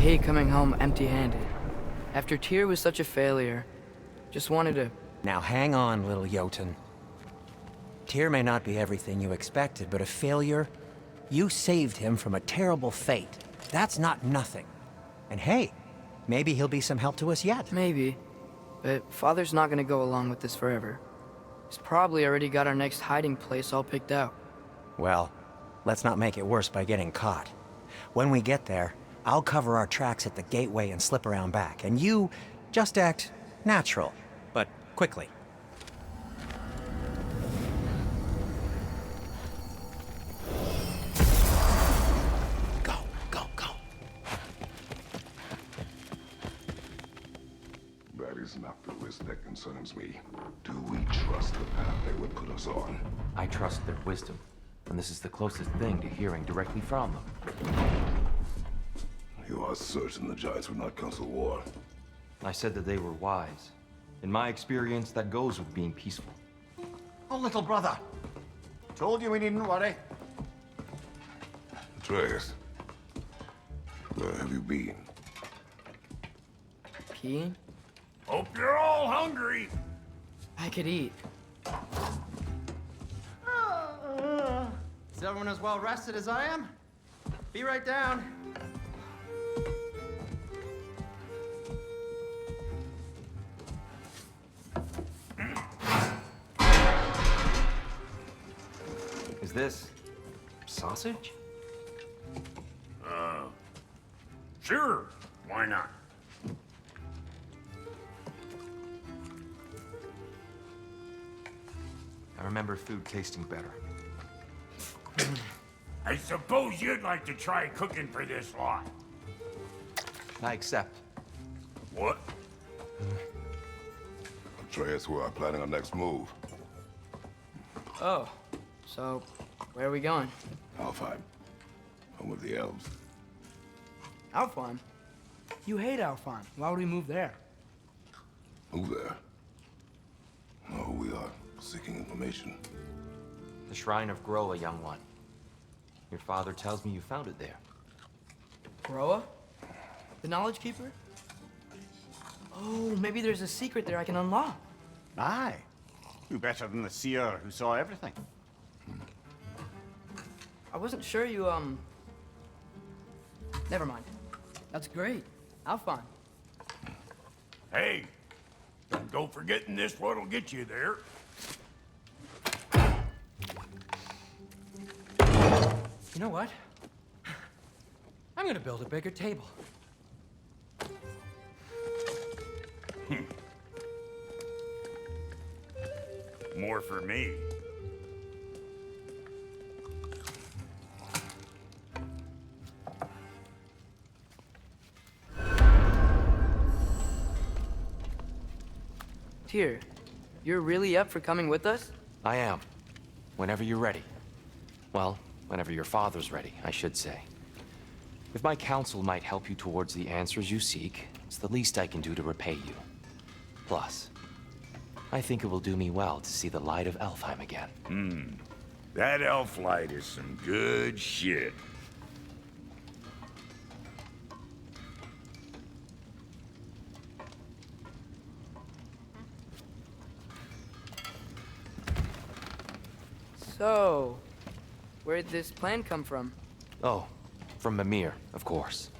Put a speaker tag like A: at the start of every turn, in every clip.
A: hate coming home empty-handed. After Tyr was such a failure, just wanted to...
B: Now hang on, little Jotun. Tyr may not be everything you expected, but a failure? You saved him from a terrible fate. That's not nothing. And hey, maybe he'll be some help to us yet.
A: Maybe. But Father's not gonna go along with this forever. He's probably already got our next hiding place all picked out.
B: Well, let's not make it worse by getting caught. When we get there, I'll cover our tracks at the gateway and slip around back, and you just act natural, but quickly. Go, go, go.
C: That is not the risk that concerns me. Do we trust the path they would put us on?
D: I trust their wisdom, and this is the closest thing to hearing directly from them.
C: You are certain the Giants would not counsel war?
D: I said that they were wise. In my experience, that goes with being peaceful.
E: Oh, little brother. Told you we needn't worry.
C: Atreus, where have you been?
A: Peeing?
E: Hope you're all hungry.
A: I could eat.
E: Is everyone as well rested as I am? Be right down.
D: Is this sausage?
E: Sure. Why not?
D: I remember food tasting better.
E: I suppose you'd like to try cooking for this lot.
D: I accept.
E: What?
C: Atreus, we are planning our next move.
A: Oh, so where are we going?
C: Alfheim, home of the elves.
A: Alfheim? You hate Alfheim. Why would we move there?
C: Move there? No, we are seeking information.
D: The Shrine of Gróa, young one. Your father tells me you found it there.
A: Groa? The Knowledge Keeper? Oh, maybe there's a secret there I can unlock.
F: Aye. Who better than the seer who saw everything?
A: I wasn't sure you, Never mind. That's great. Alfheim.
E: Hey, don't go forgetting this what'll get you there.
B: You know what? I'm gonna build a bigger table.
E: More for me.
A: Tyr, you're really up for coming with us?
D: I am. Whenever you're ready. Well, whenever your father's ready, I should say. If my counsel might help you towards the answers you seek, it's the least I can do to repay you. Plus, I think it will do me well to see the light of Alfheim again.
E: That elf light is some good shit.
A: So, where'd this plan come from?
D: Oh, from Mimir, of course.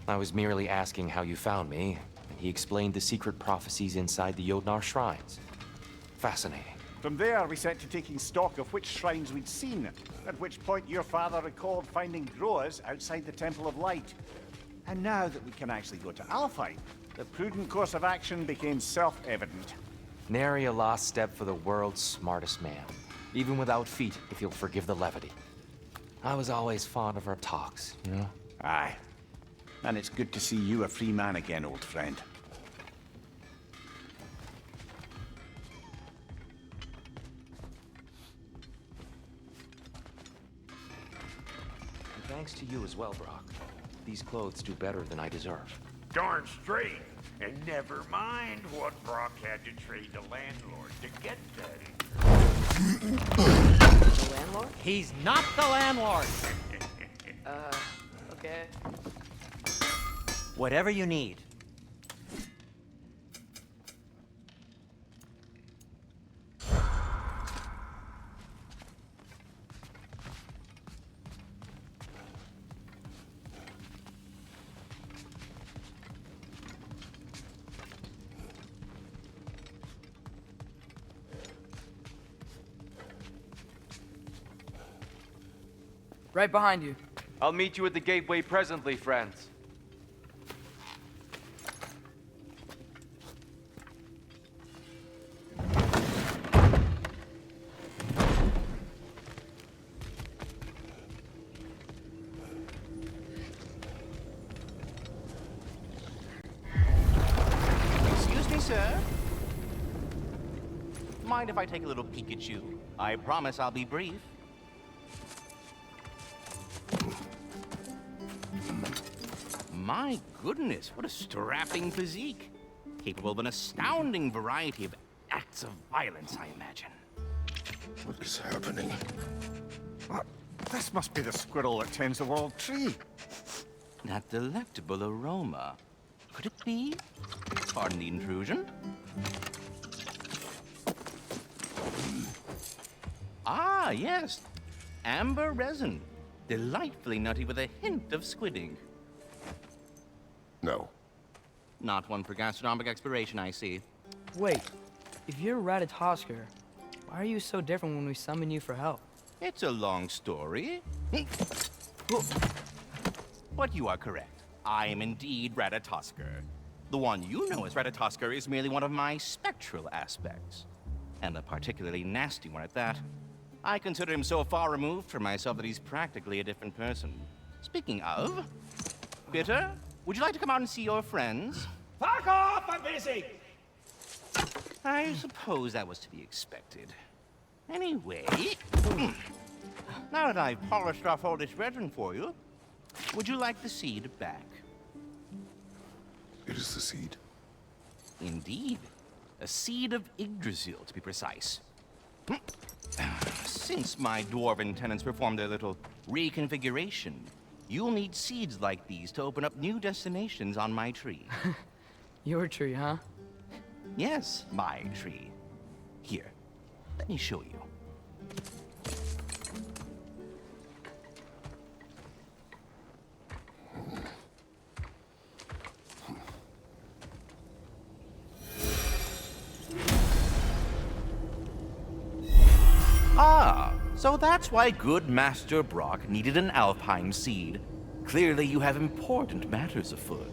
D: I was merely asking how you found me, and he explained the secret prophecies inside the Jotnar shrines. Fascinating.
F: From there, we set to taking stock of which shrines we'd seen, at which point your father recalled finding Groas outside the Temple of Light. And now that we can actually go to Alfheim, the prudent course of action became self-evident.
D: Nary a lost step for the world's smartest man. Even without feet, if you'll forgive the levity. I was always fond of our talks, you know?
F: Aye. And it's good to see you a free man again, old friend.
D: And thanks to you as well, Brock. These clothes do better than I deserve.
E: Darn straight. And never mind what Brock had to trade the landlord to get that.
A: The landlord?
B: He's not the landlord!
A: Okay.
B: Whatever you need.
A: Right behind you.
G: I'll meet you at the gateway presently, friends.
H: Excuse me, sir. Mind if I take a little peek at you? I promise I'll be brief. My goodness, what a strapping physique. Capable of an astounding variety of acts of violence, I imagine.
C: What is happening?
F: What? This must be the squirrel that tends the world tree.
H: That delectable aroma. Could it be? Pardon the intrusion. Ah, yes. Amber resin. Delightfully nutty with a hint of squidding.
C: No.
H: Not one for gastronomic exploration, I see.
A: Wait, if you're Ratatoskr, why are you so different when we summon you for help?
H: It's a long story. But you are correct. I am indeed Ratatoskr. The one you know as Ratatoskr is merely one of my spectral aspects. And a particularly nasty one at that. I consider him so far removed from myself that he's practically a different person. Speaking of, Bitter, would you like to come out and see your friends?
I: Fuck off! I'm busy!
H: I suppose that was to be expected. Anyway, now that I've polished off all this resin for you, would you like the seed back?
C: It is the seed.
H: Indeed. A seed of Yggdrasil, to be precise. Since my dwarven tenants performed their little reconfiguration, you'll need seeds like these to open up new destinations on my tree.
A: Your tree, huh?
H: Yes, my tree. Here, let me show you. Ah, so that's why good Master Brock needed an Alfheim seed. Clearly you have important matters afoot.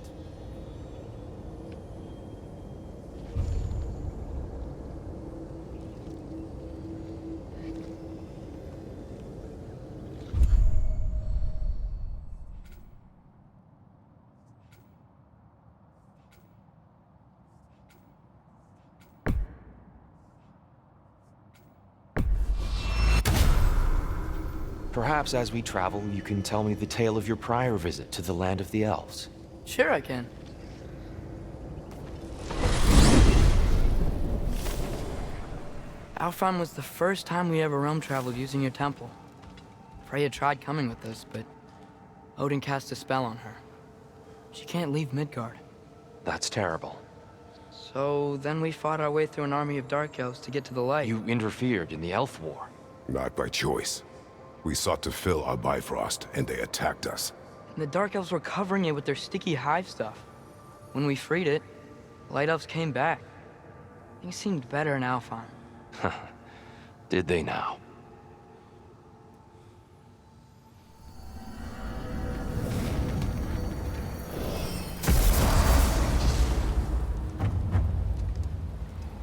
D: Perhaps as we travel, you can tell me the tale of your prior visit to the land of the elves.
A: Sure I can. Alfheim was the first time we ever realm traveled using your temple. Freya tried coming with us, but Odin cast a spell on her. She can't leave Midgard.
D: That's terrible.
A: So then we fought our way through an army of dark elves to get to the light.
D: You interfered in the elf war.
C: Not by choice. We sought to fill our Bifrost, and they attacked us.
A: And the dark elves were covering it with their sticky hive stuff. When we freed it, light elves came back. Things seemed better in Alfheim.
D: Did they now?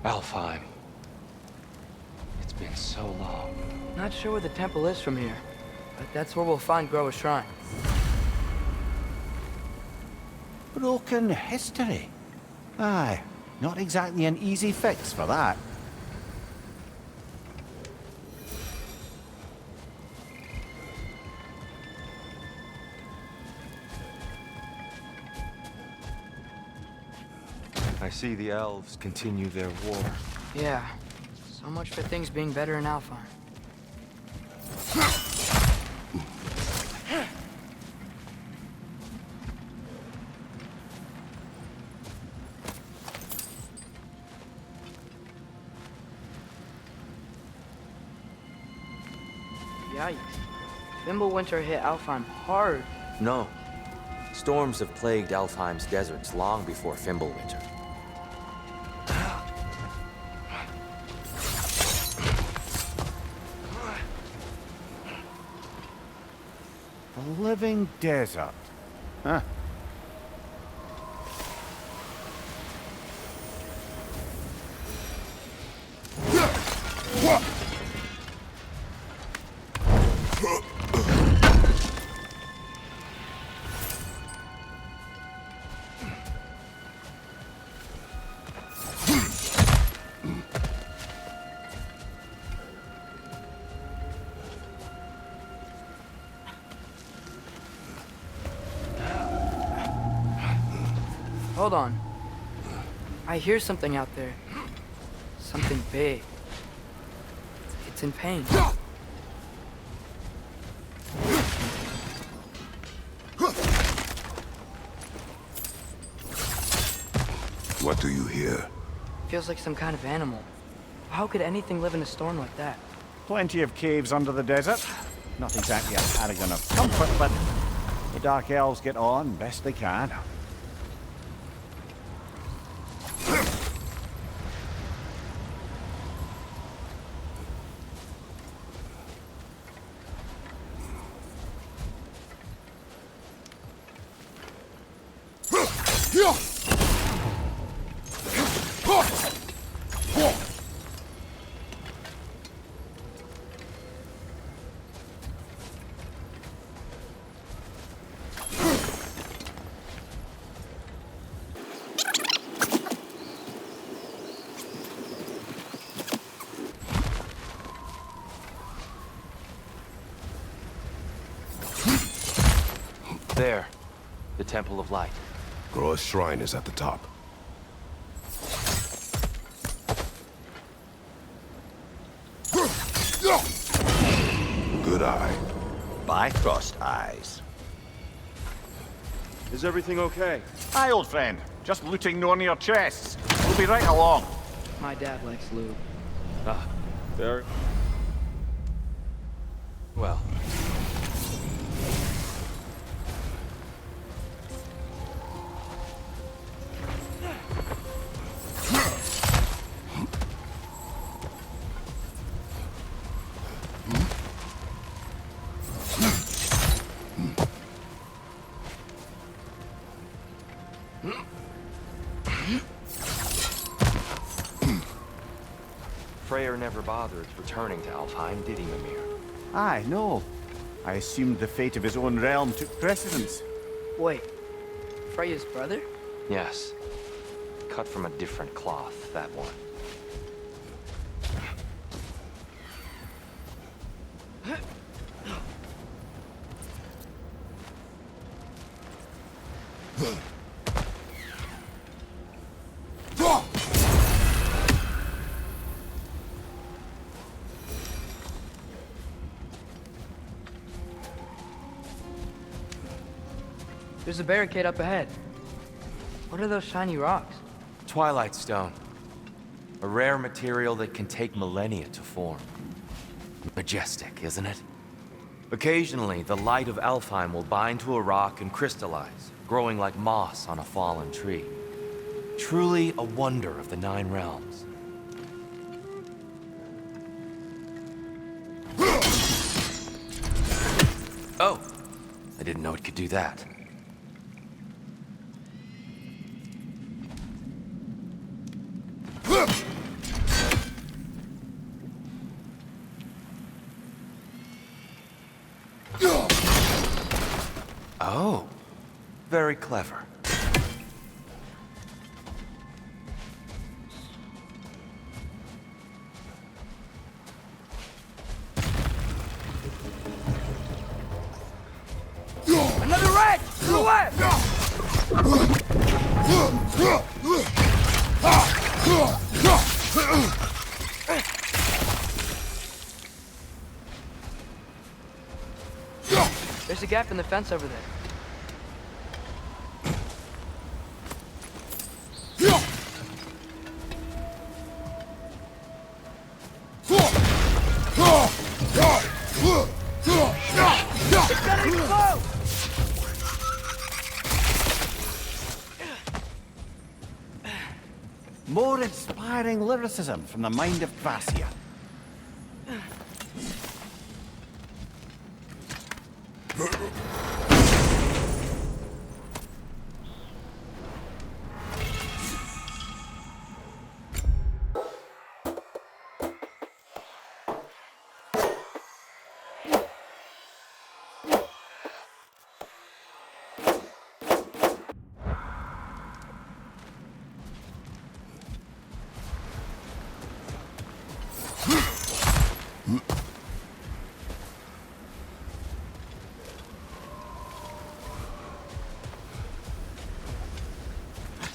D: Alfheim. It's been so long.
A: Not sure where the temple is from here, but that's where we'll find Groa's shrine.
F: Broken history. Aye, not exactly an easy fix for that.
G: I see the elves continue their war.
A: Yeah, so much for things being better in Alfheim. Yikes. Fimbulwinter hit Alfheim hard.
D: No. Storms have plagued Alfheim's deserts long before Fimbulwinter.
F: A living desert. Huh.
A: Hold on. I hear something out there. Something big. It's in pain.
C: What do you hear?
A: Feels like some kind of animal. How could anything live in a storm like that?
F: Plenty of caves under the desert. Not exactly a paragon of comfort, but the Dark Elves get on best they can.
D: There. The Temple of Light.
C: Groa's shrine is at the top. Good eye.
F: Bifrost eyes.
G: Is everything okay?
F: Hi, old friend. Just looting no near chests. We'll be right along.
A: My dad likes lube.
G: Ah, very...
D: Well. Freyr never bothered returning to Alfheim, did he, Mimir?
F: Aye, no. I assumed the fate of his own realm took precedence.
A: Wait. Freya's brother?
D: Yes. Cut from a different cloth, that one.
A: There's a barricade up ahead. What are those shiny rocks?
D: Twilight Stone. A rare material that can take millennia to form. Majestic, isn't it? Occasionally, the light of Alfheim will bind to a rock and crystallize, growing like moss on a fallen tree. Truly a wonder of the Nine Realms. Oh! I didn't know it could do that. Oh, very clever.
A: Another rat! To the left! There's a gap in the fence over there.
F: More inspiring lyricism from the mind of Gracia.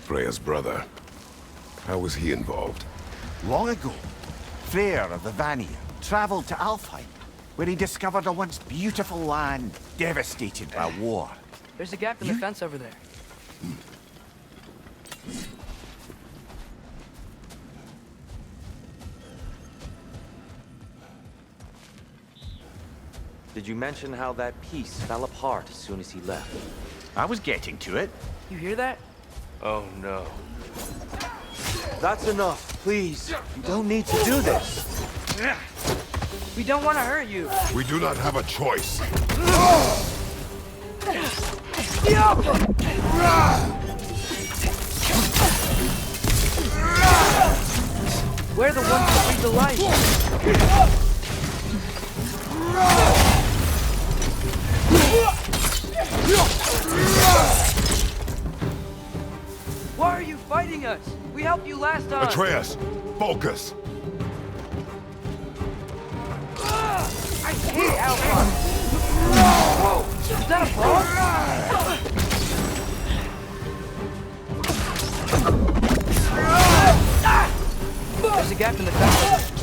C: Freya's brother. How was he involved?
F: Long ago, Freyr of the Vanir traveled to Alfheim, where he discovered a once beautiful land devastated by war.
A: There's a gap in the fence over there.
D: Did you mention how that piece fell apart as soon as he left?
F: I was getting to it.
A: You hear that?
D: Oh no. That's enough, please. You don't need to do this.
A: We don't want to hurt you.
C: We do not have a choice.
A: We're the ones that read the light. Why are you fighting us? We helped you last time.
C: Atreus, focus.
A: I hate Alpha. Whoa! Is that a frog? There's a gap in the fence.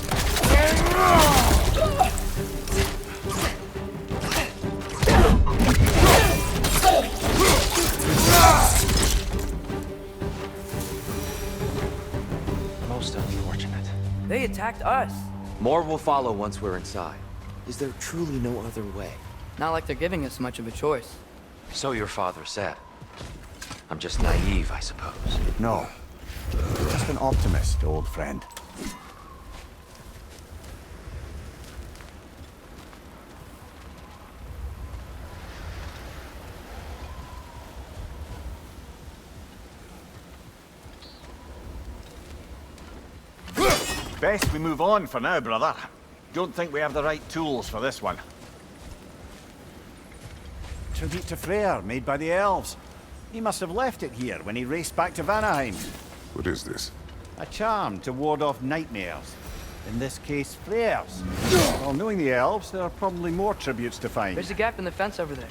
D: Most unfortunate.
A: They attacked us.
D: More will follow once we're inside. Is there truly no other way?
A: Not like they're giving us much of a choice.
D: So your father said. I'm just naive, I suppose.
F: No. Just an optimist, old friend. Best we move on for now, brother. Don't think we have the right tools for this one. Tribute to Freyr, made by the elves. He must have left it here when he raced back to Vanaheim.
C: What is this?
F: A charm to ward off nightmares. In this case, Freyr's. Well, knowing the elves, there are probably more tributes to find.
A: There's a gap in the fence over there.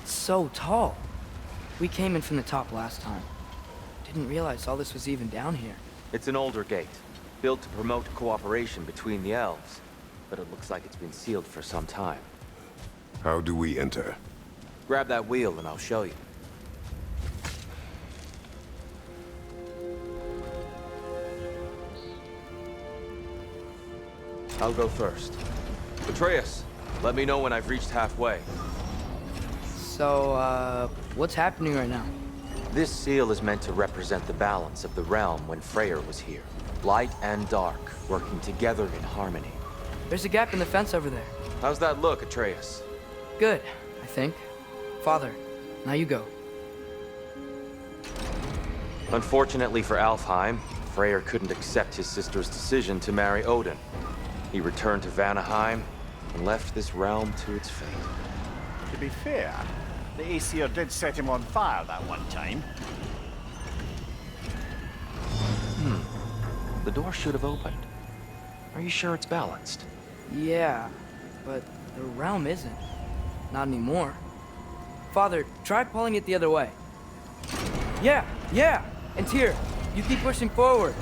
A: It's so tall. We came in from the top last time. Didn't realize all this was even down here.
D: It's an older gate, built to promote cooperation between the elves. But it looks like it's been sealed for some time.
C: How do we enter?
D: Grab that wheel and I'll show you. I'll go first. Atreus, let me know when I've reached halfway.
A: So, what's happening right now?
D: This seal is meant to represent the balance of the realm when Freyr was here. Light and dark, working together in harmony.
A: There's a gap in the fence over there.
D: How's that look, Atreus?
A: Good, I think. Father, now you go.
D: Unfortunately for Alfheim, Freyr couldn't accept his sister's decision to marry Odin. He returned to Vanaheim and left this realm to its fate.
F: To be fair, the Aesir did set him on fire that one time.
D: The door should have opened. Are you sure it's balanced?
A: Yeah, but the realm isn't. Not anymore. Father, try pulling it the other way. Yeah! And Tyr, you keep pushing forward.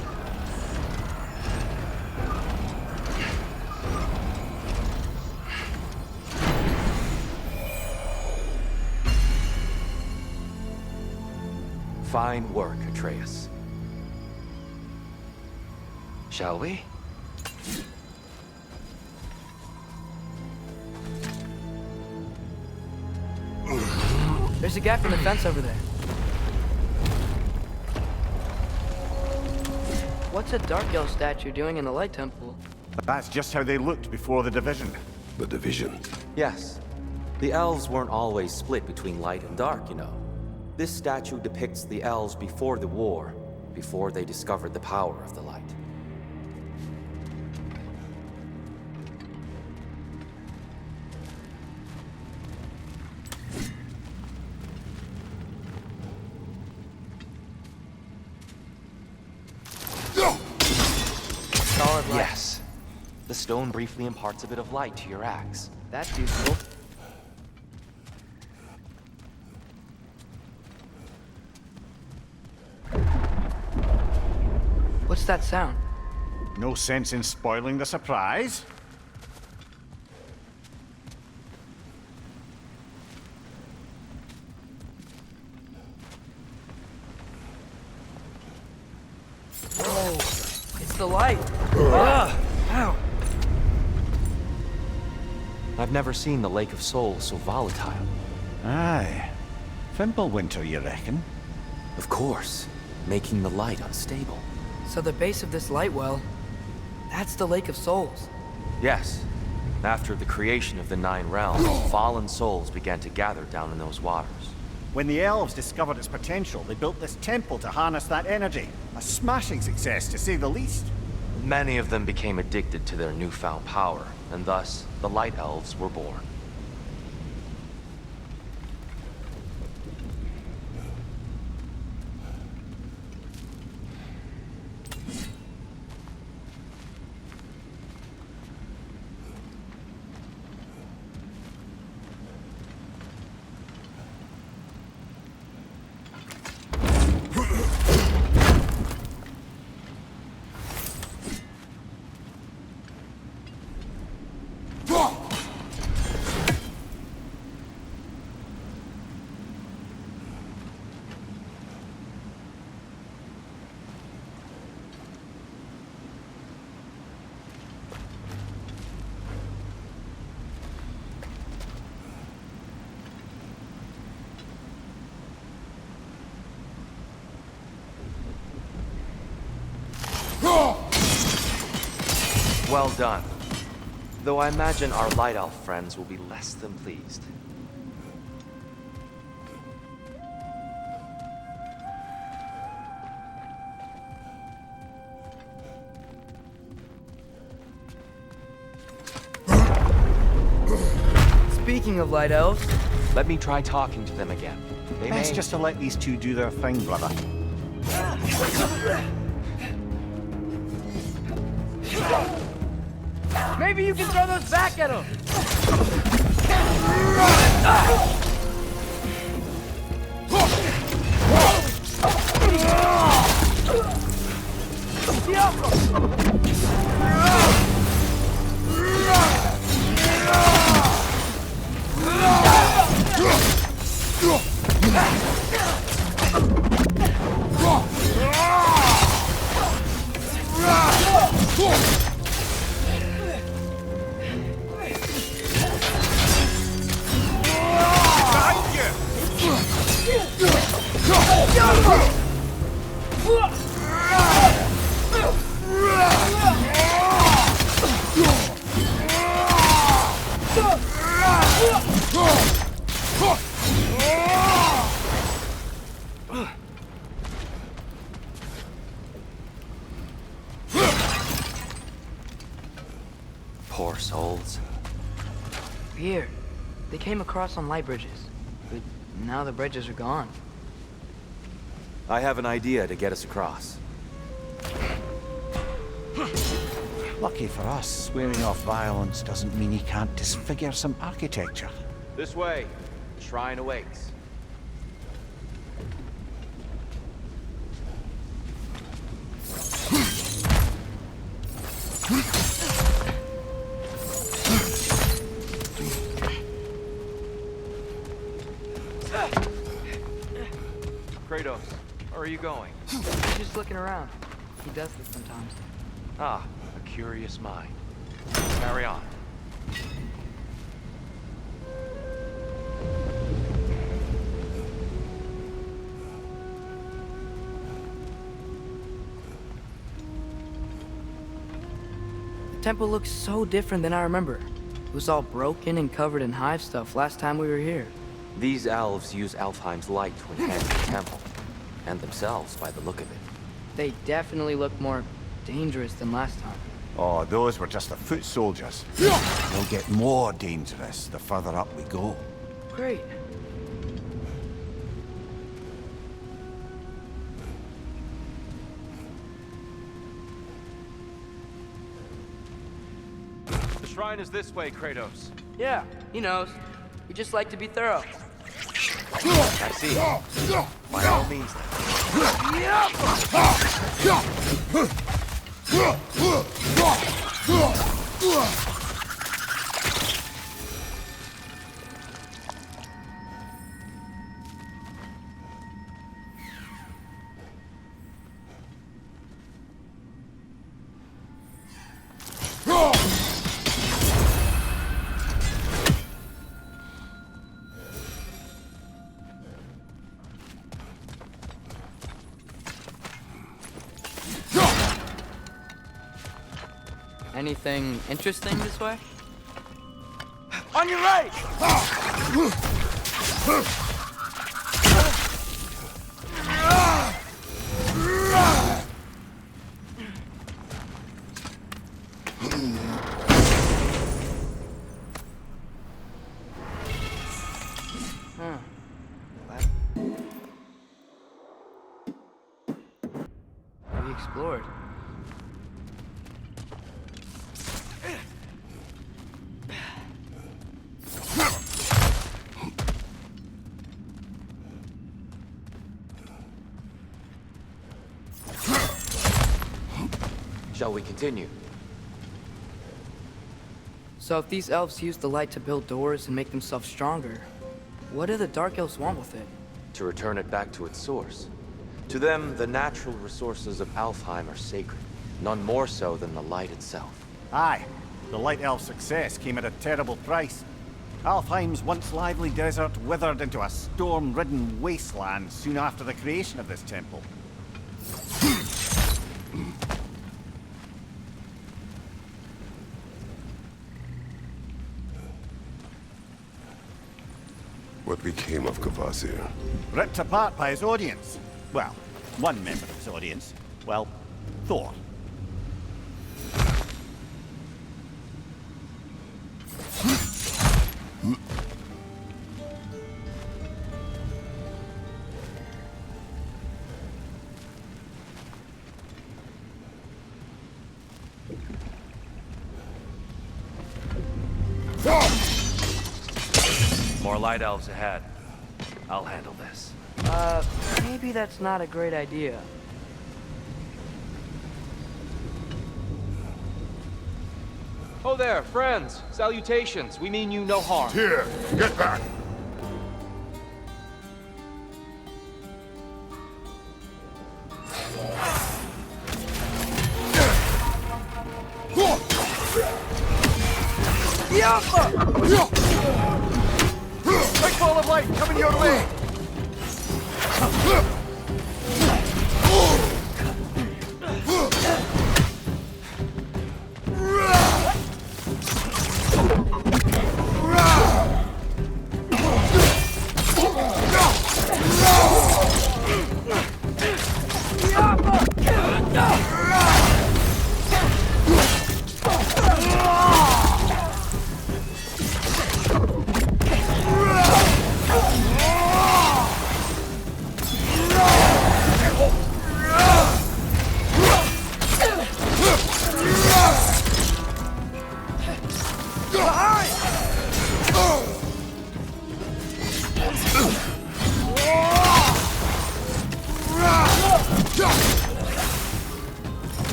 D: Fine work, Atreus. Shall we?
A: There's a gap in the fence over there. What's a Dark Elf statue doing in the Light Temple?
F: That's just how they looked before the division.
C: The division.
D: Yes. The elves weren't always split between light and dark, you know. This statue depicts the elves before the war, before they discovered the power of the light.
A: Solid light.
D: Yes. The stone briefly imparts a bit of light to your axe.
A: That's useful. What's that sound?
F: No sense in spoiling the surprise.
A: Whoa! It's the light! Ah! Ow!
D: I've never seen the Lake of Souls so volatile.
F: Aye. Fimbulwinter, you reckon?
D: Of course, making the light unstable.
A: So the base of this light well, that's the Lake of Souls.
D: Yes. After the creation of the Nine Realms, fallen souls began to gather down in those waters.
F: When the elves discovered its potential, they built this temple to harness that energy. A smashing success, to say the least.
D: Many of them became addicted to their newfound power, and thus, the Light Elves were born. Well done. Though I imagine our Light Elf friends will be less than pleased.
A: Speaking of Light Elves,
D: Let me try talking to them again. They
F: Best
D: may...
F: just to let these two do their thing, brother.
A: maybe you can throw those back at them!
D: Poor souls.
A: Weird. They came across on light bridges, but now the bridges are gone.
D: I have an idea to get us across.
F: Lucky for us, swearing off violence doesn't mean he can't disfigure some architecture.
D: This way. The shrine awaits. Kratos, are you going?
A: He's just looking around. He does this sometimes.
D: Ah, a curious mind. Carry on.
A: The temple looks so different than I remember. It was all broken and covered in hive stuff last time we were here.
D: These elves use Alfheim's light to enhance the temple, and themselves by the look of it.
A: They definitely look more dangerous than last time.
F: Oh, those were just the foot soldiers. They'll get more dangerous the further up we go.
A: Great.
D: The shrine is this way, Kratos.
A: Yeah, he knows. We just like to be thorough.
D: I see. By all means, then.
A: Anything interesting this way? On your right! We explored.
D: Shall we continue?
A: So if these elves use the light to build doors and make themselves stronger, what do the Dark Elves want with it?
D: To return it back to its source. To them, the natural resources of Alfheim are sacred, none more so than the light itself.
F: Aye, the Light Elf's success came at a terrible price. Alfheim's once lively desert withered into a storm-ridden wasteland soon after the creation of this temple.
C: What became of Kvasir?
F: Ripped apart by his audience. Well, one member of his audience. Well, Thor.
D: More light elves ahead. I'll handle this.
A: Maybe that's not a great idea.
D: Oh there, friends. Salutations. We mean you no harm.
C: Here, get back!
F: Big ball of light coming your way!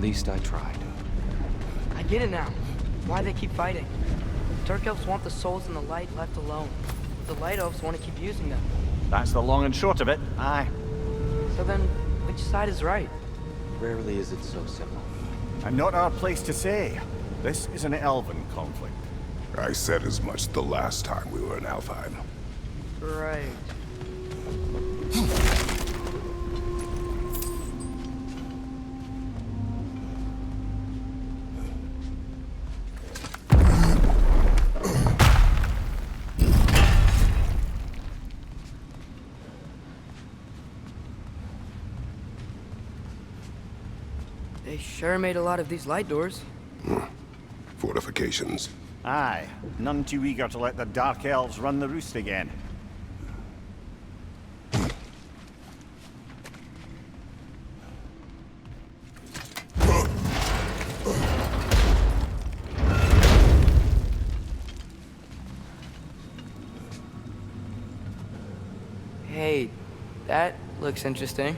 D: least I tried.
A: I get it now. Why they keep fighting. Dark elves want the souls in the light left alone. The light elves want to keep using them.
F: That's the long and short of it. Aye.
A: So then, which side is right?
D: Rarely is it so simple.
F: And not our place to say. This is an elven conflict.
C: I said as much the last time we were in Alfheim.
A: Right. They sure made a lot of these light doors.
C: Fortifications.
F: Aye. None too eager to let the Dark Elves run the roost again.
A: Hey, that looks interesting.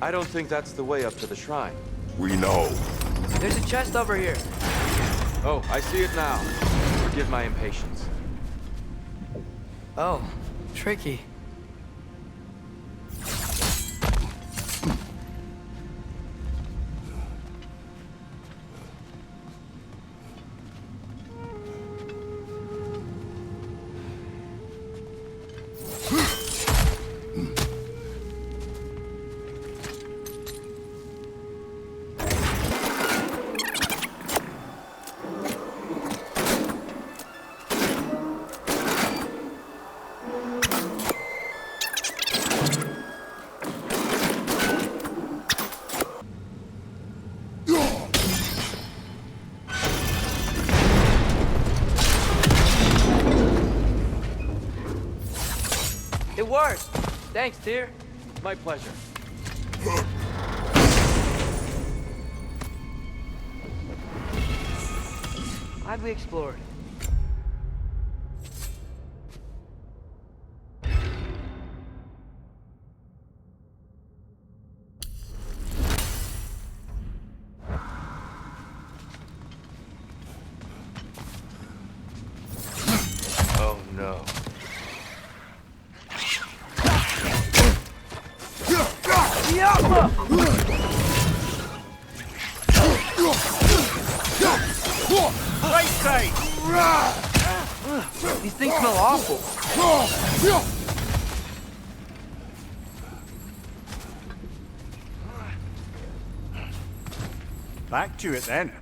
D: I don't think that's the way up to the shrine.
C: We know.
A: There's a chest over here.
D: Oh, I see it now. Forgive my impatience.
A: Oh, tricky. It worked! Thanks, dear.
D: My pleasure.
A: Glad we explored.
D: Oh no.
F: Right side!
A: These things smell awful.
F: Back to it then.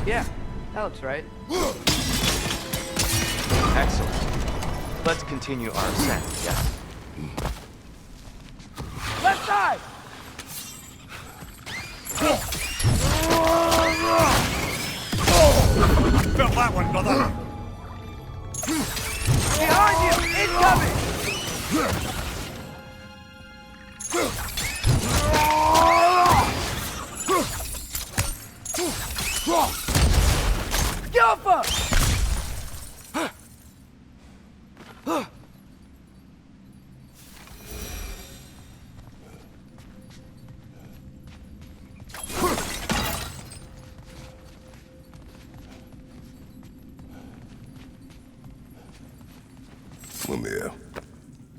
A: Yeah, that looks right.
D: Excellent. Let's continue our ascent, yes?
A: Left side!
F: Felt that one, brother!
A: Behind you! Incoming! Alpha!
C: Mimir,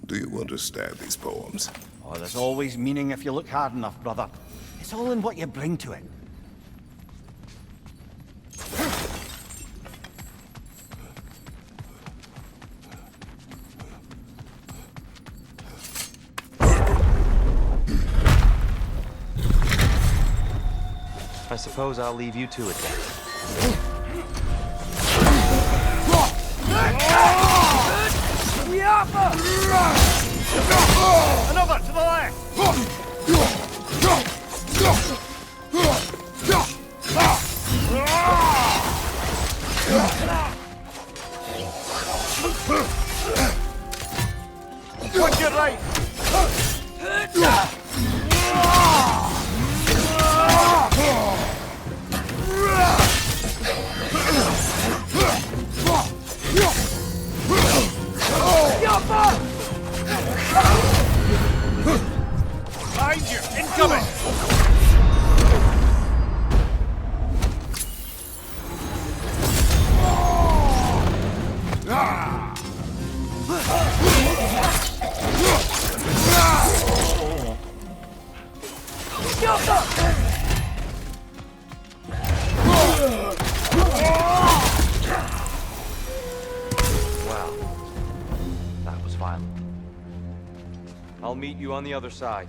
C: do you understand these poems?
F: Oh, there's always meaning if you look hard enough, brother. It's all in what you bring to it.
D: I suppose I'll leave you to it then.
F: Another to the left! Watch your right! Behind you! Incoming!
D: Wow. That was violent. I'll meet you on the other side.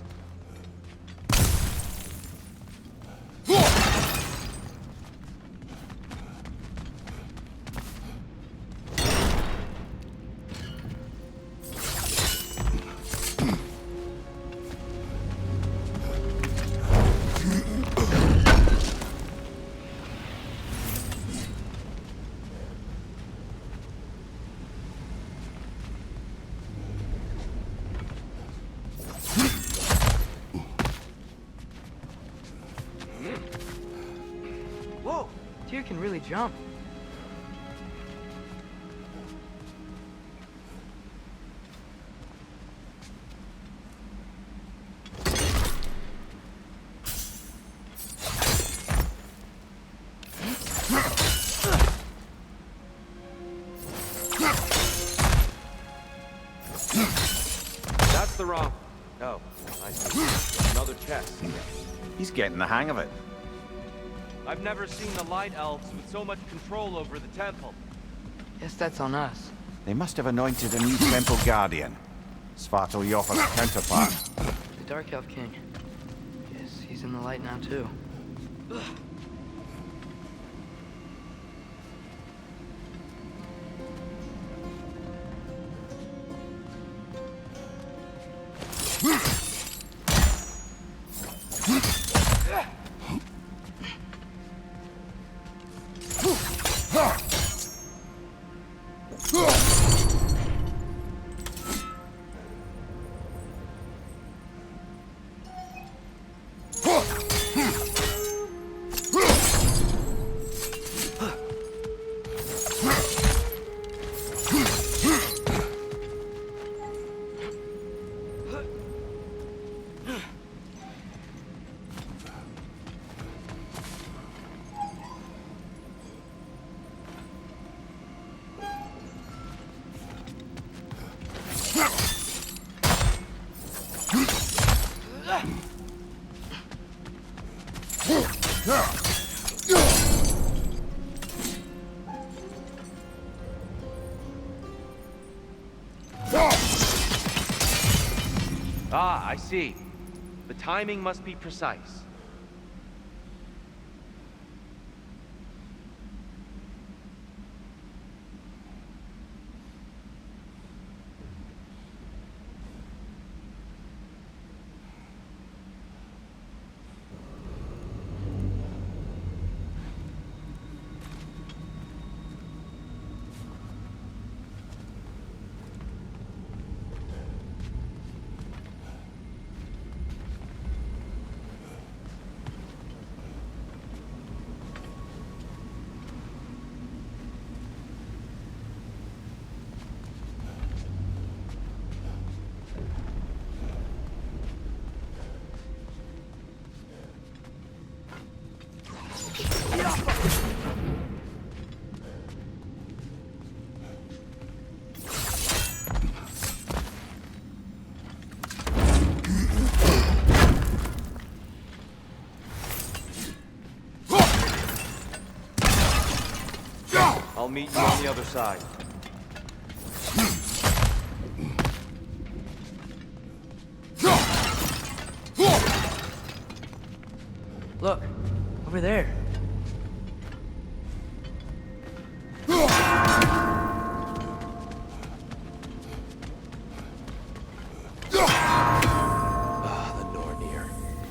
A: Whoa, Tyr can really jump.
G: That's the wrong. Oh, I see. Another chest.
F: He's getting the hang of it.
G: I've never seen the Light Elves with so much control over the temple.
A: Guess that's on us.
F: They must have anointed a new temple guardian. Svartalfjord's counterpart.
A: The Dark Elf King. Guess he's in the light now, too.
G: Ah, I see. The timing must be precise. I'll meet you on the other side.
A: Look, over there.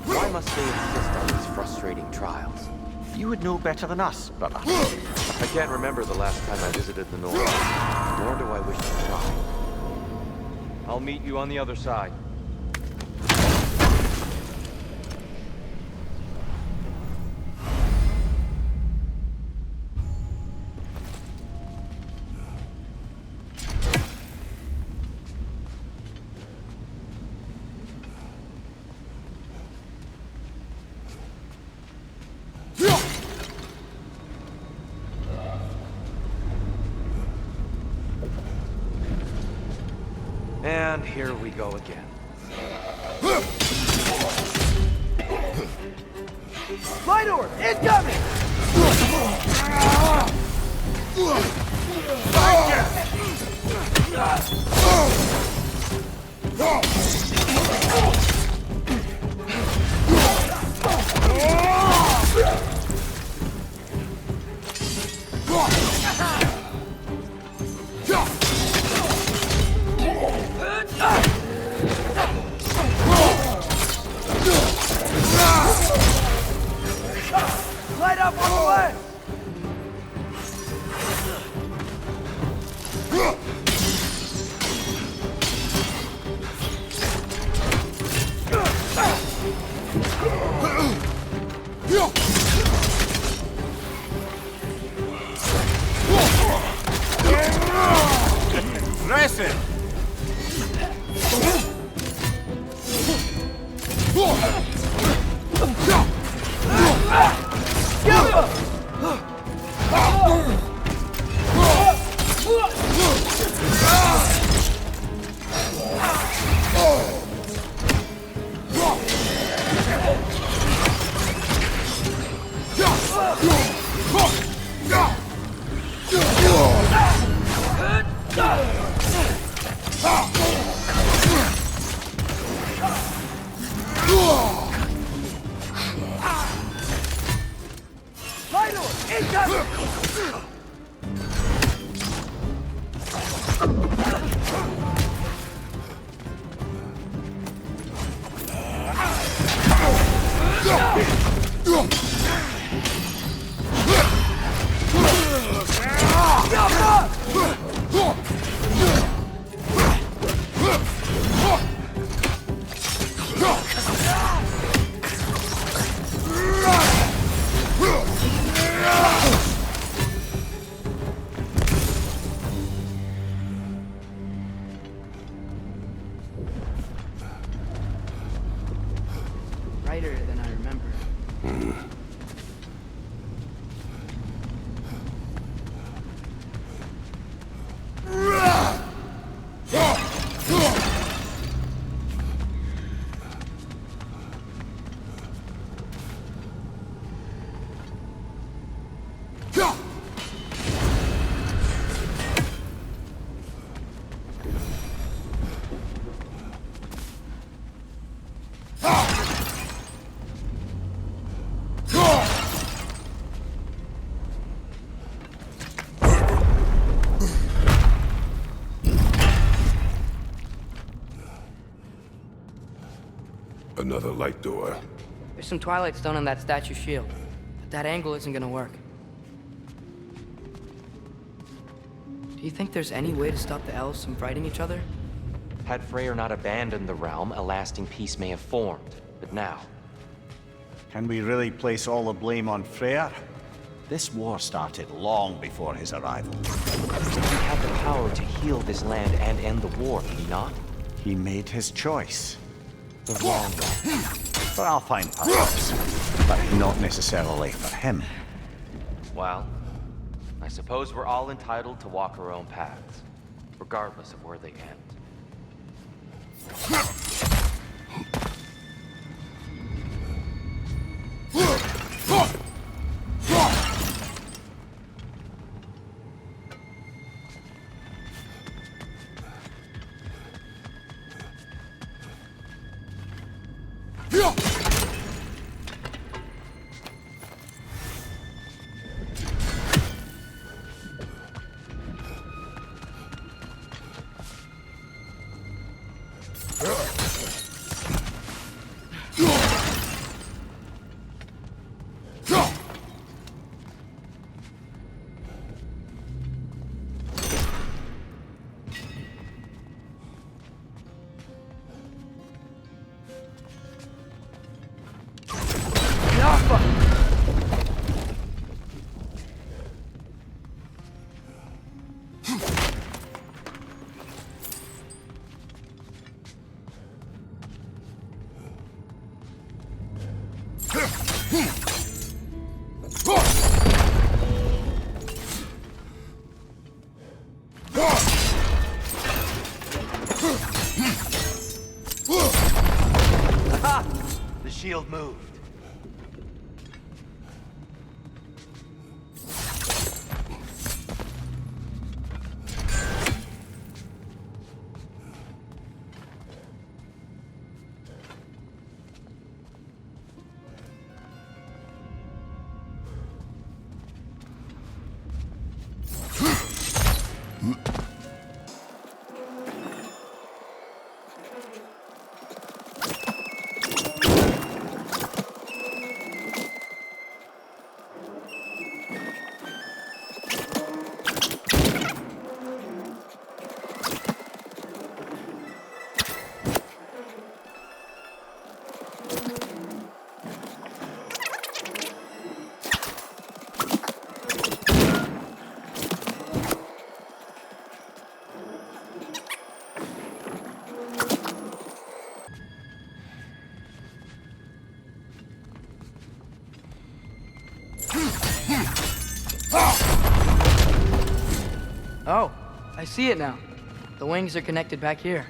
D: Why must they insist on these frustrating trials?
F: You would know better than us, brother.
G: I can't remember the last time I visited the North, nor do I wish to try. I'll meet you on the other side. And here we go again.
A: Light orb, incoming! Light up on the way!
F: Impressive!
A: Light orb, incoming! Brighter than I remember.
C: Another light door.
A: There's some Twilight Stone on that statue shield, but that angle isn't gonna work. Do you think there's any way to stop the elves from fighting each other?
D: Had Freyr not abandoned the realm, a lasting peace may have formed. But now,
F: Can we really place all the blame on Freyr? This war started long before his arrival.
D: he had the power to heal this land and end the war, did he not?
F: He made his choice.
D: The wrong one.
F: For Alfheim, perhaps, but not necessarily for him.
D: Well, I suppose we're all entitled to walk our own paths, regardless of where they end.
J: Aha! The shield moved.
A: Oh, I see it now. The wings are connected back here.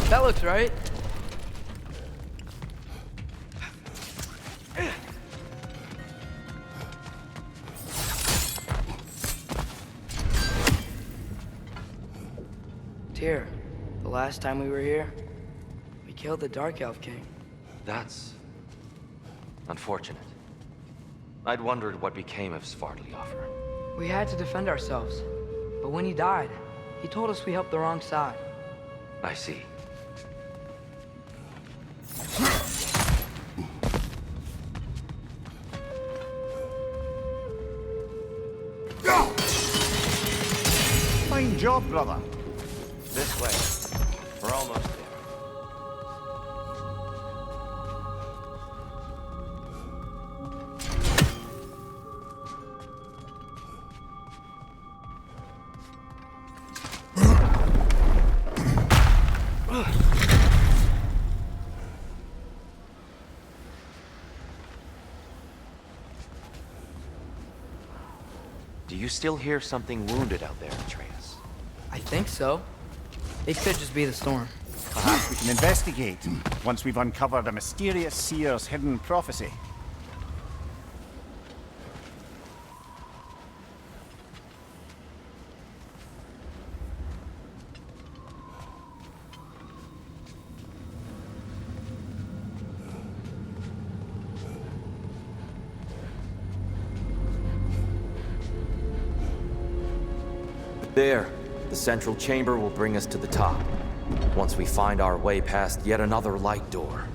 A: That looks right. Tyr, the last time we were here, we killed the Dark Elf King.
D: That's unfortunate. I'd wondered what became of Svartalfheim.
A: We had to defend ourselves, but when he died, he told us we helped the wrong side.
D: I see.
F: Fine job, brother.
J: This way. We're almost there.
D: Do you still hear something wounded out there, Atreus?
A: I think so. It could just be the storm.
F: Perhaps we can investigate once we've uncovered a mysterious seer's hidden prophecy.
D: There. The central chamber will bring us to the top. Once we find our way past yet another light door.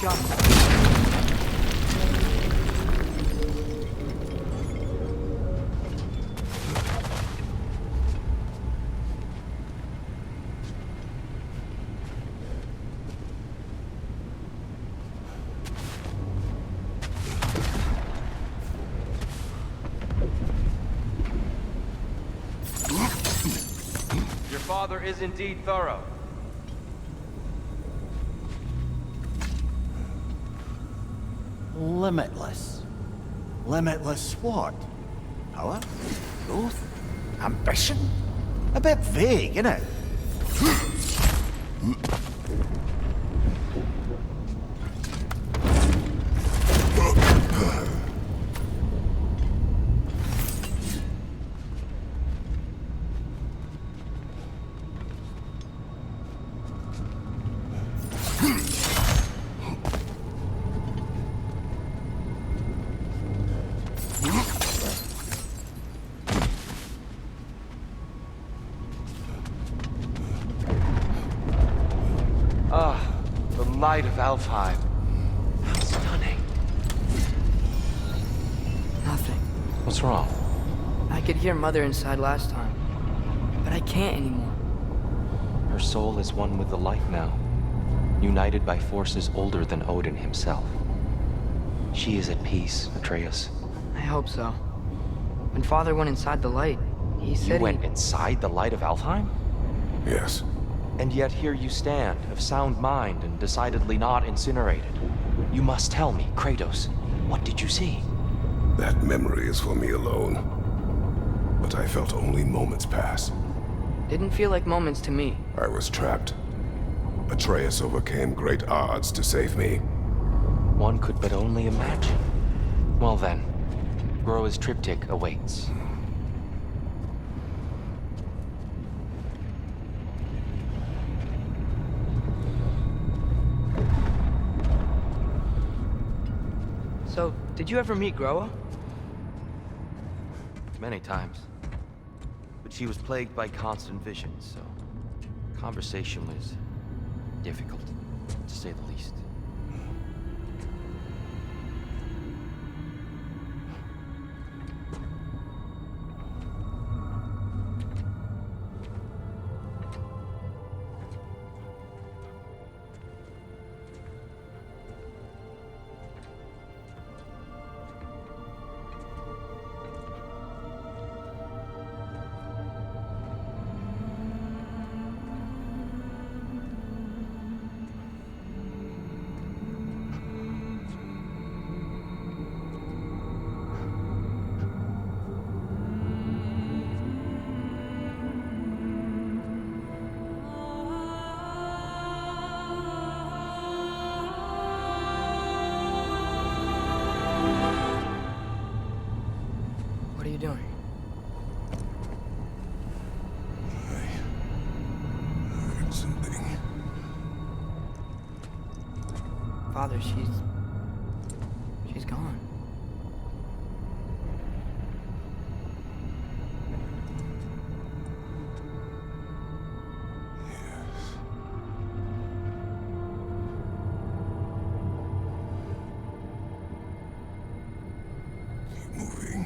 A: Got it.
J: Your father is indeed thorough.
F: Limitless. Limitless what? Power? Growth? Ambition? A bit vague, isn't it?
D: light of Alfheim. How stunning.
A: Nothing.
D: What's wrong?
A: I could hear Mother inside last time, but I can't anymore.
D: Her soul is one with the light now, united by forces older than Odin himself. She is at peace, Atreus.
A: I hope so. When Father went inside the light, he said
D: You went inside the light of Alfheim?
C: Yes.
D: And yet here you stand, of sound mind and decidedly not incinerated. You must tell me, Kratos, what did you see?
C: That memory is for me alone. But I felt only moments pass.
A: Didn't feel like moments to me.
C: I was trapped. Atreus overcame great odds to save me.
D: One could but only imagine. Well then, Groa's triptych awaits.
A: So, did you ever meet Groa?
D: Many times. But she was plagued by constant visions, so conversation was difficult, to say the least.
A: What are you doing?
C: I heard something.
A: Father, she's gone.
C: Keep moving.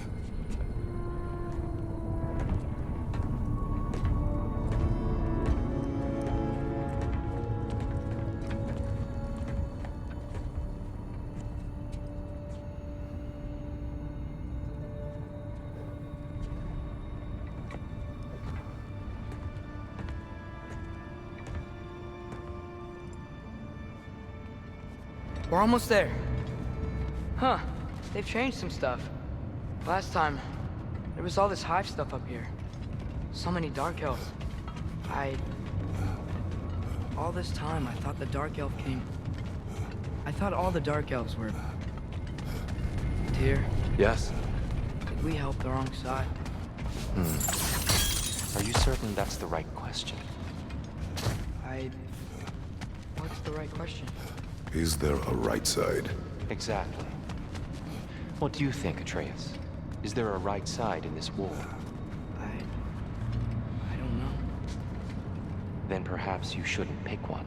A: We're almost there. Huh. They've changed some stuff. Last time, there was all this hive stuff up here. So many dark elves. All this time, I thought the dark elf king... I thought all the dark elves were... Tyr,
D: Yes?
A: did we help the wrong side?
D: Are you certain that's the right question?
A: What's the right question?
C: Is there a right side?
D: Exactly. What do you think, Atreus? Is there a right side in this war?
A: I don't know.
D: Then perhaps you shouldn't pick one.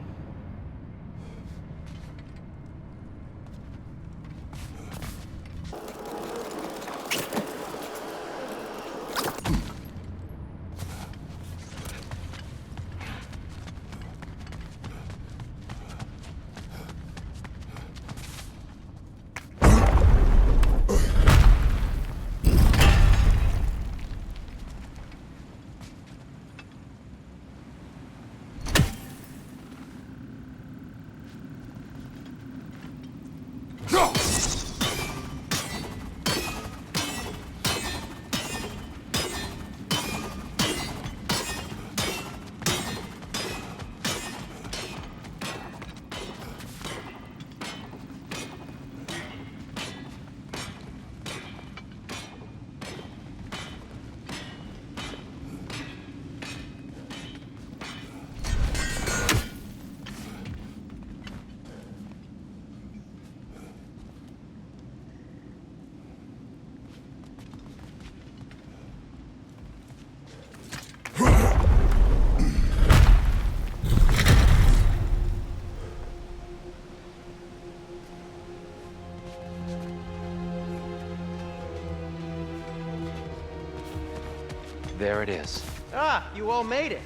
D: There it is.
J: Ah, you all made it.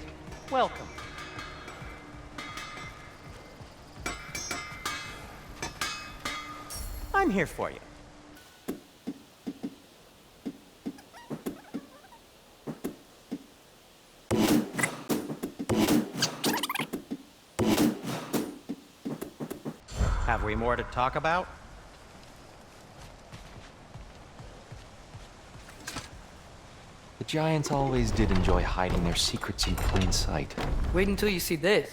J: Welcome.
B: I'm here for you.
J: Have we more to talk about?
D: The giants always did enjoy hiding their secrets in plain sight.
A: Wait until you see this.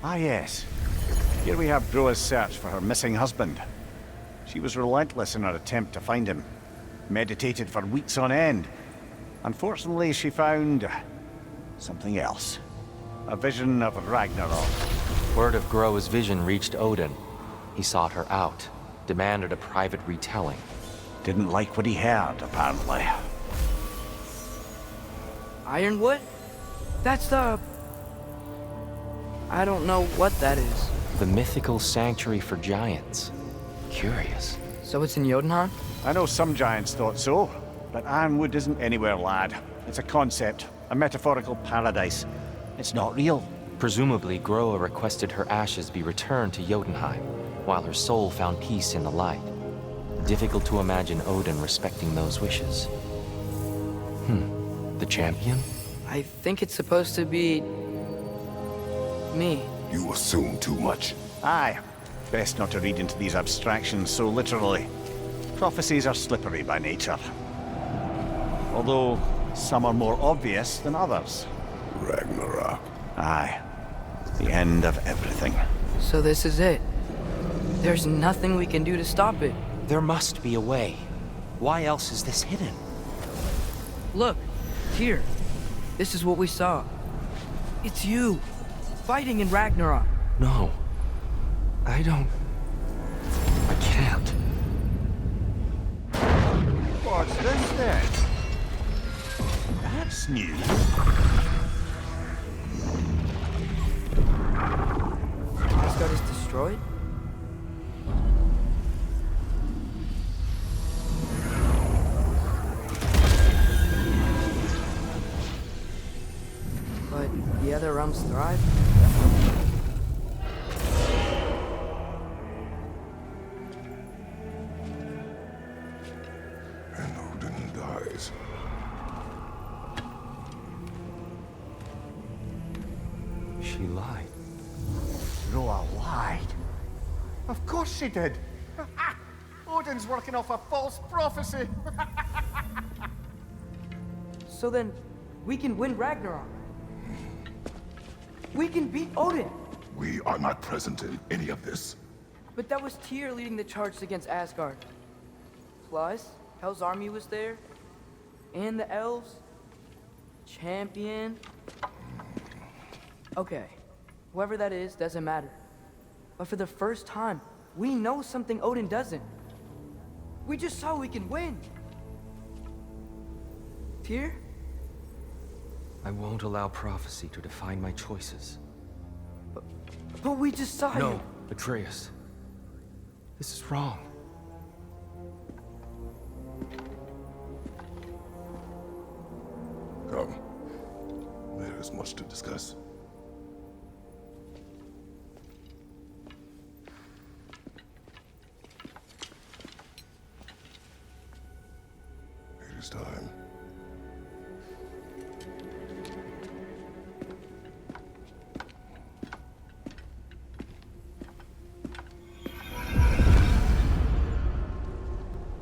F: Ah, yes. Here we have Groa's search for her missing husband. She was relentless in her attempt to find him. Meditated for weeks on end. Unfortunately, she found something else. A vision of Ragnarok.
D: Word of Groa's vision reached Odin. He sought her out, demanded a private retelling.
F: Didn't like what he heard, apparently.
A: Ironwood? That's the... I don't know what that is.
D: The mythical sanctuary for giants. Curious.
A: So it's in Jotunheim?
F: I know some giants thought so, but Ironwood isn't anywhere, lad. It's a concept, a metaphorical paradise. It's not real.
D: Presumably, Groa requested her ashes be returned to Jotunheim, while her soul found peace in the light. Difficult to imagine Odin respecting those wishes. The champion?
A: I think it's supposed to be... me.
C: You assume too much.
F: Aye. Best not to read into these abstractions so literally. Prophecies are slippery by nature. Although, some are more obvious than others.
C: Ragnarok.
F: Aye. The end of everything.
A: So this is it. There's nothing we can do to stop it.
D: There must be a way. Why else is this hidden?
A: Look, here. This is what we saw. It's you, fighting in Ragnarok.
D: No. I don't... I can't.
F: What's this then? That's new.
A: Asgard is destroyed? But the other realms thrive?
C: And Odin dies.
D: She lied.
F: Groa lied. Of course she did. Odin's working off a false prophecy.
A: So then, we can win Ragnarok. We can beat Odin.
C: We are not present in any of this.
A: But that was Tyr leading the charge against Asgard. Plus, Hell's army was there. And the elves. Champion. Okay, whoever that is doesn't matter. But for the first time, we know something Odin doesn't. We just saw we can win. Tyr?
D: I won't allow prophecy to define my choices.
A: But we just saw
D: No,
A: you.
D: Atreus. This is wrong.
C: Come. There is much to discuss. It is time.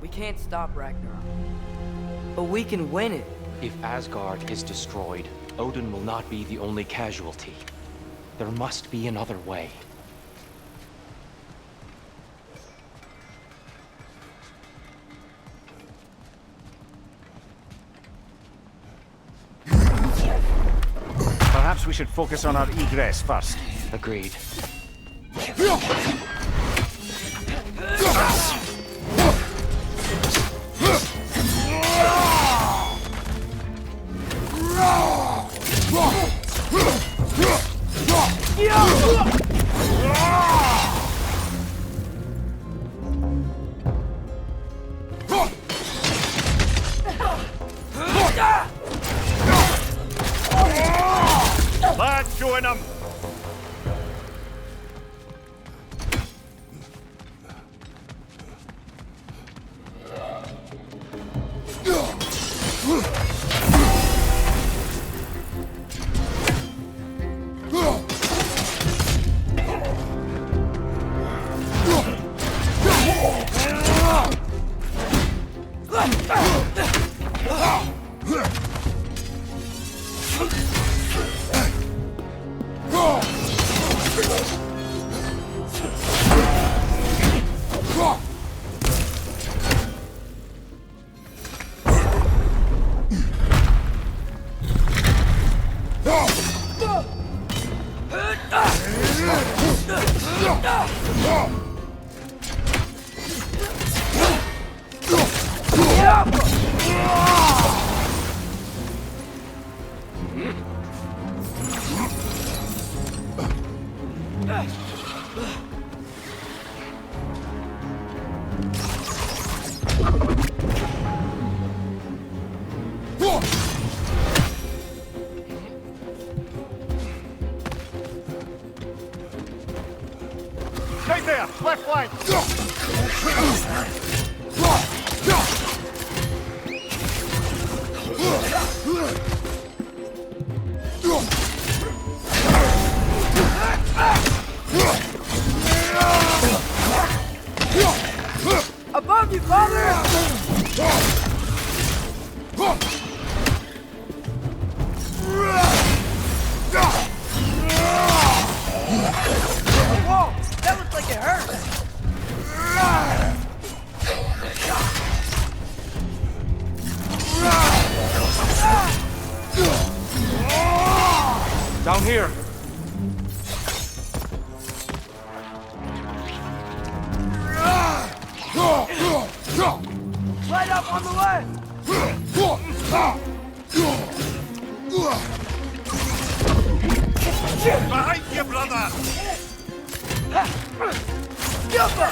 A: We can't stop Ragnarok. But we can win it.
D: If Asgard is destroyed, Odin will not be the only casualty. There must be another way.
F: Perhaps we should focus on our egress first.
D: Agreed.
E: Lads, join them! Right there! Left flank!
A: Above you, father! Whoa! That looks like it hurts!
D: Down here!
A: Right up on the left!
E: Behind you, brother!
A: Jumper!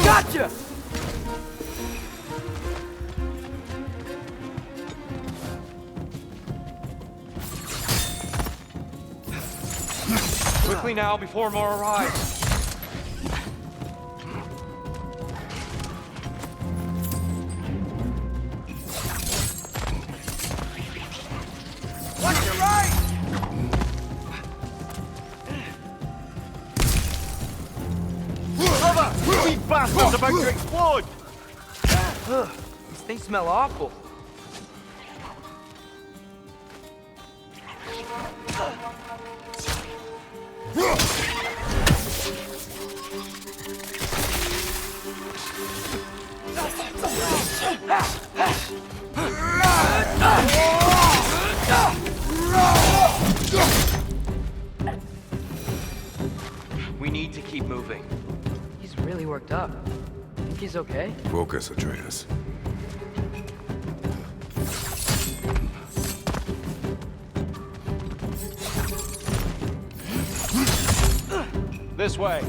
A: Gotcha!
D: Quickly now, before more arrive.
A: Watch your right!
E: Brother! Weak bastards about to explode!
A: These things smell awful.
D: We need to keep moving.
A: He's really worked up. Think he's okay?
C: Focus, Atreus.
D: This way.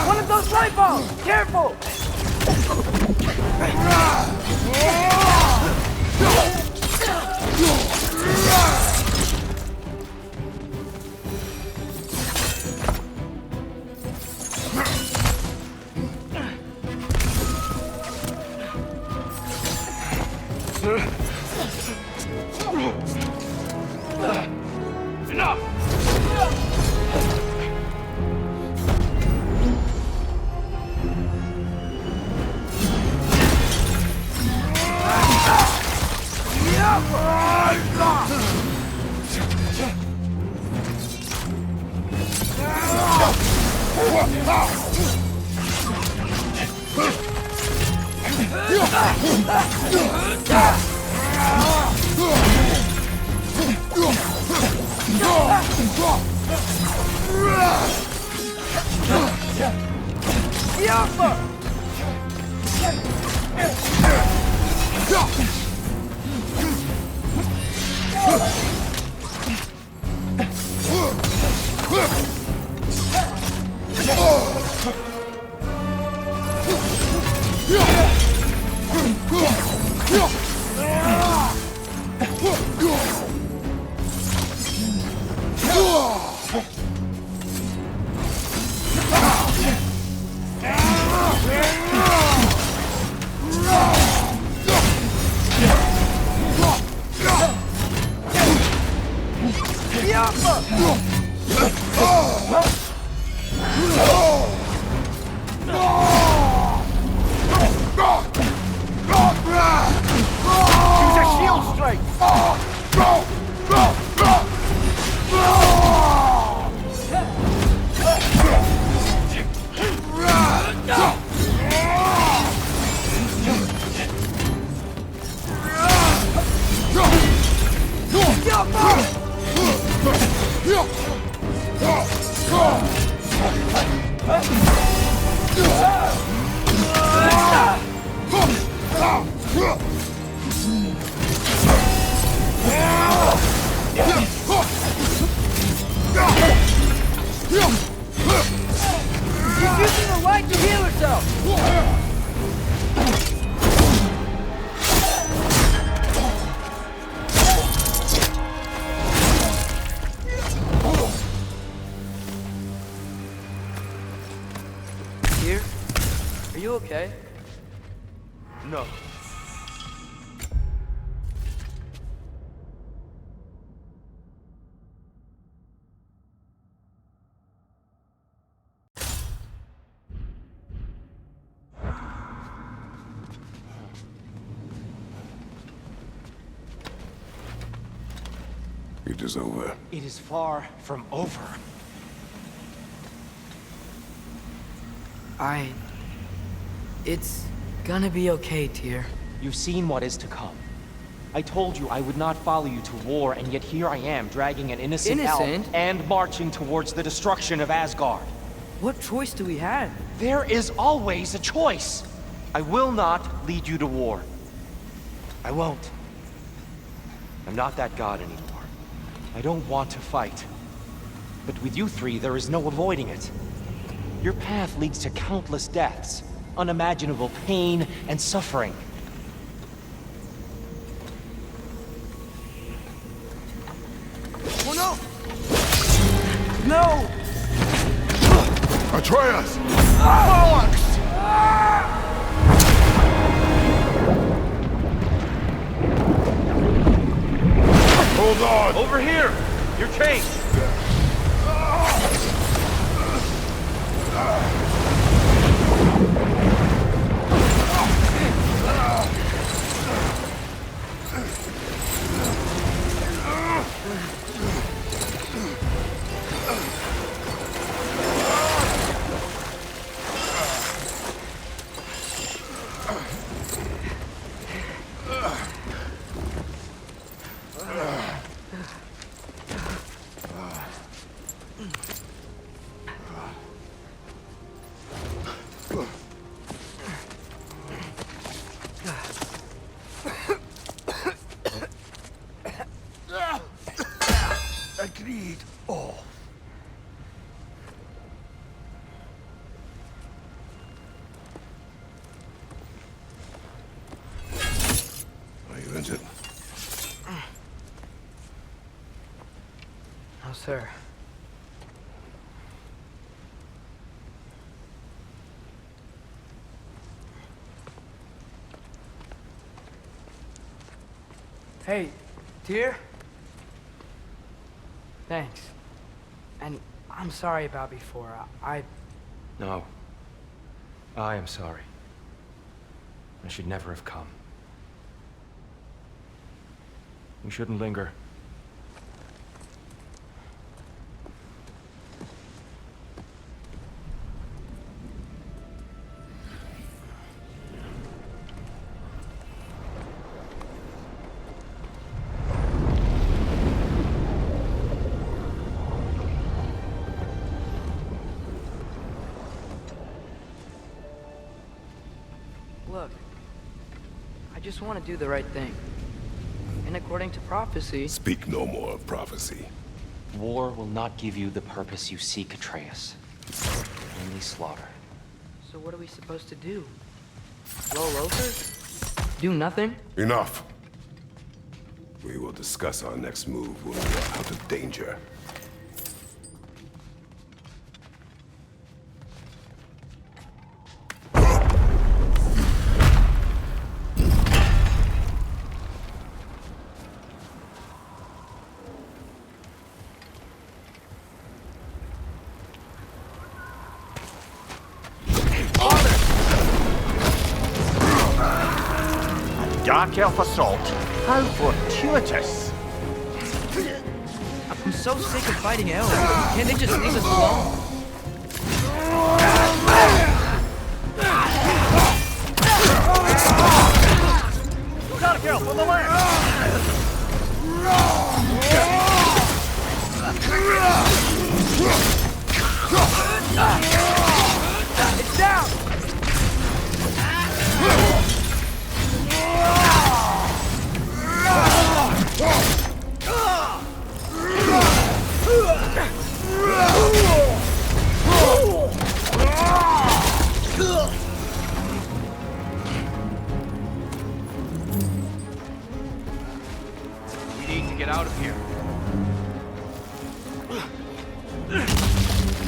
A: One of those light bulbs! Careful!
F: Use a shield strike!
A: She's using the light to heal herself! Here? Are you okay?
D: No.
C: It is over.
B: It is far from over.
A: It's gonna be okay, Tyr.
D: You've seen what is to come. I told you I would not follow you to war, and yet here I am, dragging an innocent elf and marching towards the destruction of Asgard.
A: What choice do we have?
D: There is always a choice. I will not lead you to war. I won't. I'm not that god anymore. I don't want to fight. But with you three, there is no avoiding it. Your path leads to countless deaths, unimaginable pain and suffering.
A: Oh no! No!
C: Atreus! Hold on!
G: Over here! You're chased!
C: Agreed. Oh. Are you injured?
A: No, sir. Hey, Tyr? Thanks. And I'm sorry about before.
D: No. I am sorry. I should never have come. We shouldn't linger.
A: just want to do the right thing. And according to prophecy...
C: Speak no more of prophecy.
D: War will not give you the purpose you seek, Atreus. Only slaughter.
A: So what are we supposed to do? Roll over? Do nothing?
C: Enough. We will discuss our next move when we are out of danger.
F: Dark elf assault? How fortuitous!
A: I'm so sick of fighting elves. Can't they just leave us alone?
F: Dark elf on the left!
A: It's down!
G: We need to get out of here.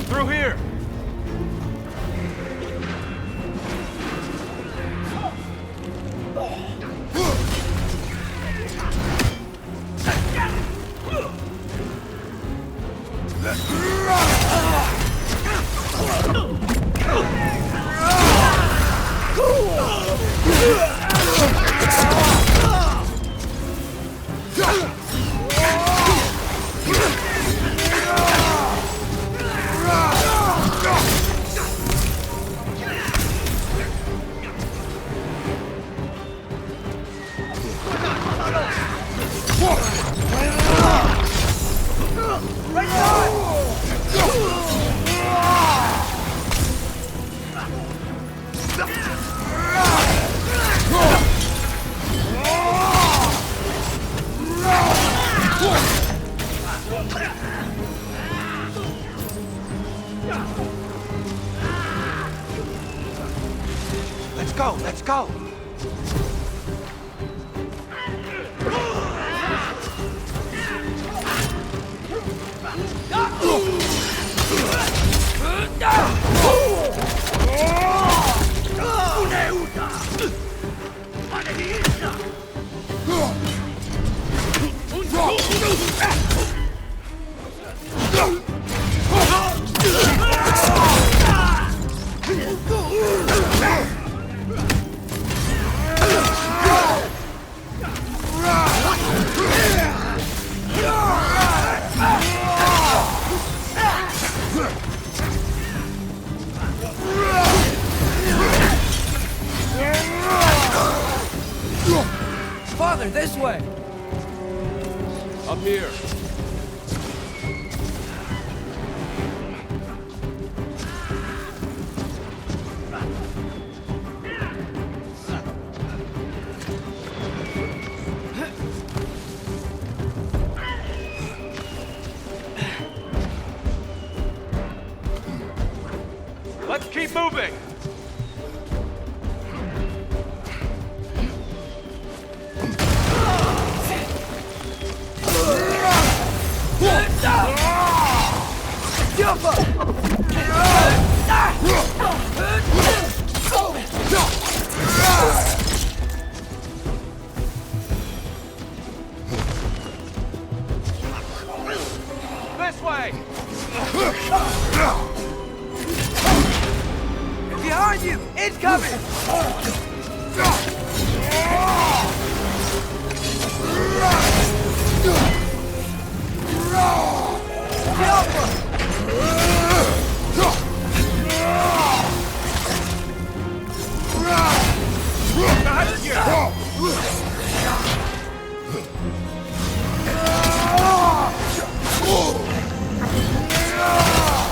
G: Through here!
B: Let's go!
A: Father, this way!
G: Up here. Let's keep moving! This way!
A: Behind you! Incoming!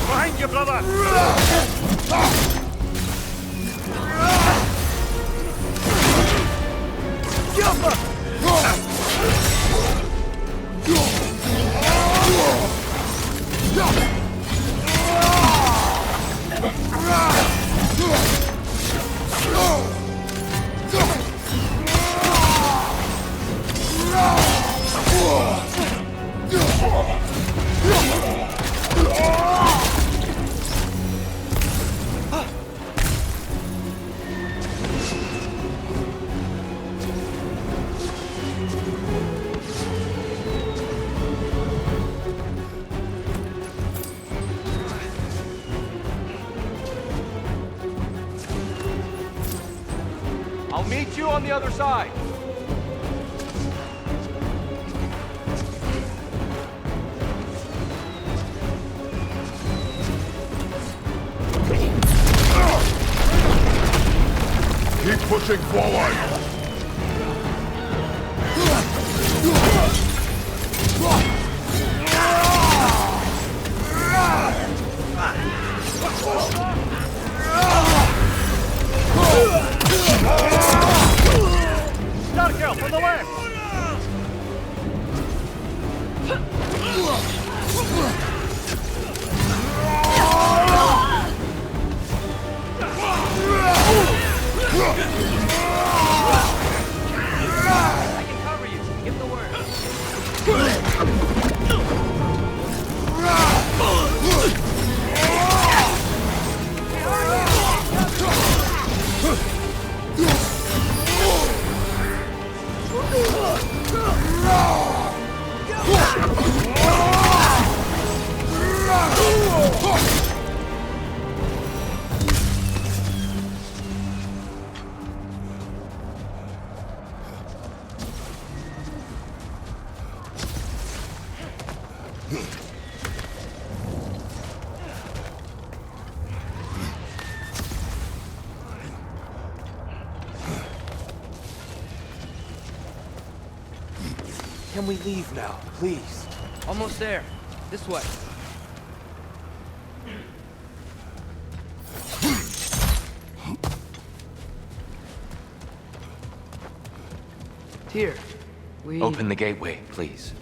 F: Behind you, brother!
G: on the other side!
C: Keep pushing forward!
F: Dark Elf on the left!
A: I can cover you. Give the word.
D: Can we leave now, please?
A: Almost there. This way. Tyr, we...
D: Open the gateway, please.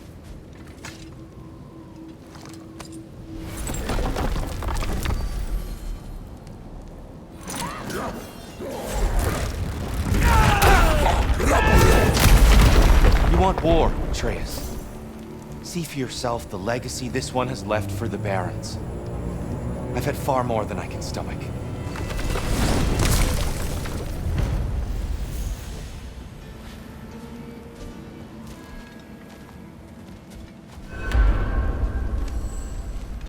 D: You want war, Atreus. See for yourself the legacy this one has left for the Barons. I've had far more than I can stomach.